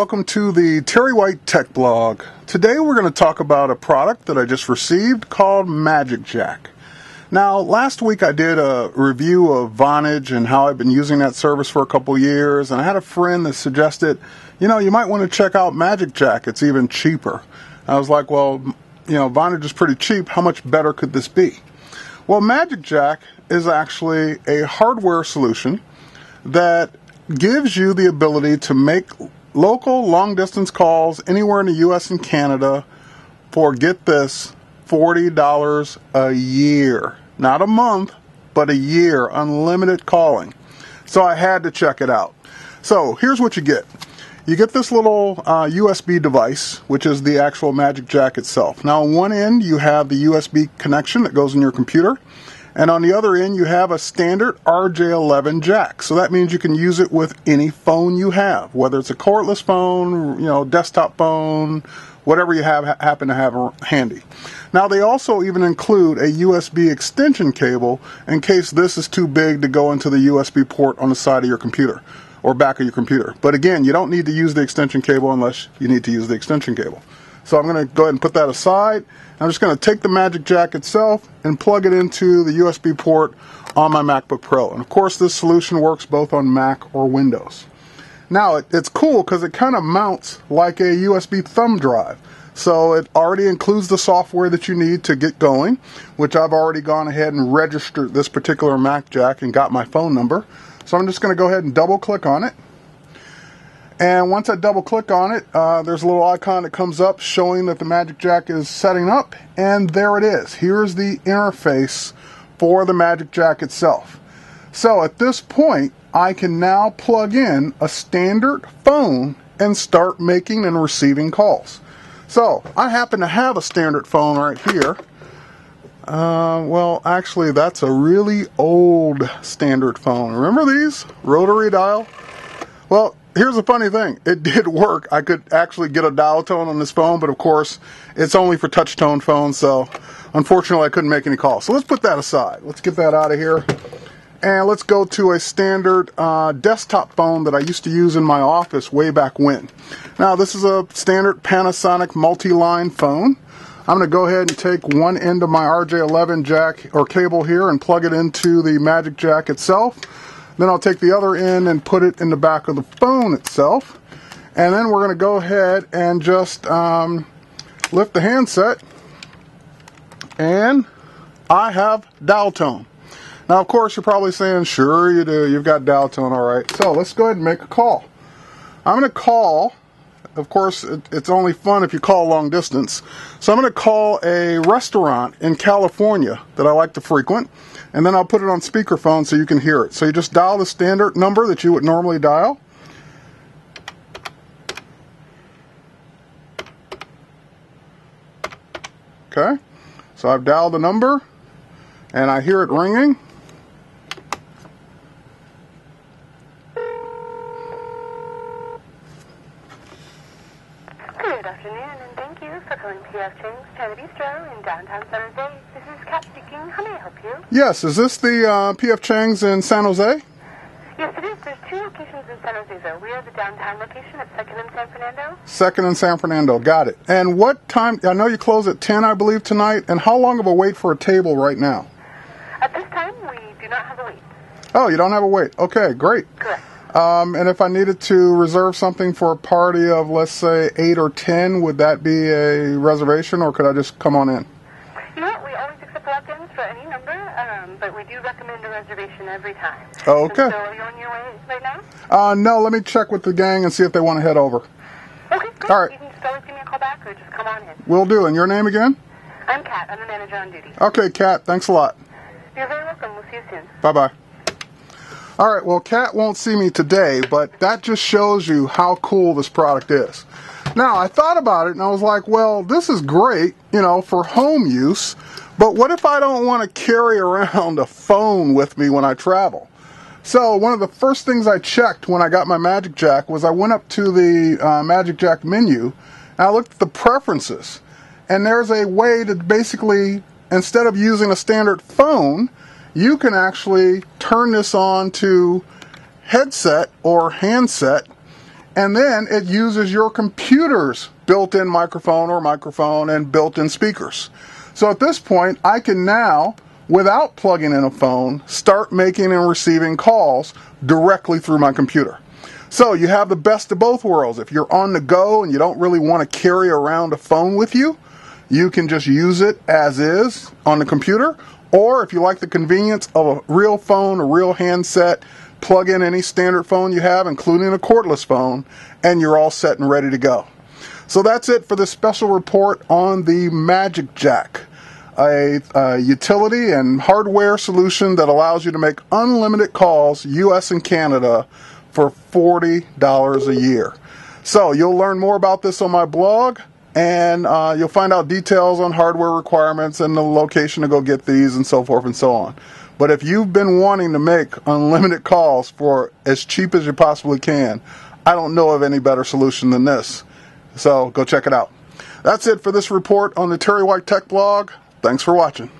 welcome to the Terry White Tech Blog. Today we're going to talk about a product that I just received called MagicJack. Now, last week I did a review of Vonage and how I've been using that service for a couple years, and I had a friend that suggested, you might want to check out MagicJack. It's even cheaper. I was like, well, Vonage is pretty cheap. How much better could this be? Well, MagicJack is actually a hardware solution that gives you the ability to make local long-distance calls anywhere in the U.S. and Canada for, get this, $40 a year. Not a month, but a year. Unlimited calling. So I had to check it out. So here's what you get. You get this little USB device, which is the actual MagicJack itself. Now, on one end, you have the USB connection that goes in your computer. And on the other end, you have a standard RJ11 jack. So that means you can use it with any phone you have, whether it's a cordless phone, desktop phone, whatever you happen to have handy. Now, they also even include a USB extension cable in case this is too big to go into the USB port on the side of your computer or back of your computer. But again, you don't need to use the extension cable unless you need to use the extension cable. So I'm going to go ahead and put that aside. I'm just going to take the MagicJack itself and plug it into the USB port on my MacBook Pro. And of course, this solution works both on Mac or Windows. Now, it's cool because it kind of mounts like a USB thumb drive. So it already includes the software that you need to get going, which I've already gone ahead and registered this particular MagicJack and got my phone number. So I'm just going to go ahead and double click on it. And once I double click on it, there's a little icon that comes up showing that the MagicJack is setting up, and there it is. Here's the interface for the MagicJack itself. So at this point, I can now plug in a standard phone and start making and receiving calls. So I happen to have a standard phone right here. Well, actually, that's a really old standard phone. Remember these? Rotary dial? Well, here's the funny thing. It did work. I could actually get a dial tone on this phone, but of course, it's only for touch tone phones, so unfortunately, I couldn't make any calls. So let's put that aside. Let's get that out of here. And let's go to a standard desktop phone that I used to use in my office way back when. Now, this is a standard Panasonic multi-line phone. I'm going to go ahead and take one end of my RJ11 jack or cable here and plug it into the MagicJack itself. Then I'll take the other end and put it in the back of the phone itself. And then we're going to go ahead and just lift the handset. And I have dial tone. Now, of course, you're probably saying, sure you do. You've got dial tone, all right. So let's go ahead and make a call. I'm going to call. Of course, it's only fun if you call long distance. So I'm going to call a restaurant in California that I like to frequent. And then I'll put it on speakerphone so you can hear it. So you just dial the standard number that you would normally dial. Okay. So I've dialed the number and I hear it ringing. Good afternoon, and thank you for calling P.F. Chang's China Bistro in downtown San Jose. This is Kat speaking. How may I help you? Yes, is this the P.F. Chang's in San Jose? Yes, it is. There's two locations in San Jose, though. We are the downtown location at 2nd and San Fernando. 2nd and San Fernando, got it. And what time? I know you close at 10, I believe, tonight. And how long of a wait for a table right now? At this time, we do not have a wait. Oh, you don't have a wait. Okay, great. Correct. And if I needed to reserve something for a party of, let's say, 8 or 10, would that be a reservation, or could I just come on in? You know what? We always accept walk-ins for any number, but we do recommend a reservation every time. Oh, okay. So are you on your way right now? No, let me check with the gang and see if they want to head over. Okay, great. All right. You can just always give me a call back or just come on in. Will do. And your name again? I'm Kat. I'm the manager on duty. Okay, Kat. Thanks a lot. You're very welcome. We'll see you soon. Bye-bye. All right, well, Kat won't see me today, but that just shows you how cool this product is. Now, I thought about it, and I was like, well, this is great, for home use, but what if I don't want to carry around a phone with me when I travel? So one of the first things I checked when I got my MagicJack was I went up to the MagicJack menu, and I looked at the preferences, and there's a way to basically, instead of using a standard phone, you can actually turn this on to headset or handset And then it uses your computer's built-in microphone and built-in speakers. So at this point, I can now, without plugging in a phone, start making and receiving calls directly through my computer. So you have the best of both worlds. If you're on the go and you don't really want to carry around a phone with you, you can just use it as is on the computer. Or if you like the convenience of a real phone, a real handset, plug in any standard phone you have, including a cordless phone, and you're all set and ready to go. So that's it for this special report on the MagicJack, a utility and hardware solution that allows you to make unlimited calls, US and Canada, for $40 a year. So you'll learn more about this on my blog, and you'll find out details on hardware requirements and the location to go get these and so forth and so on. But if you've been wanting to make unlimited calls for as cheap as you possibly can, I don't know of any better solution than this. So go check it out. That's it for this report on the Terry White Tech Blog. Thanks for watching.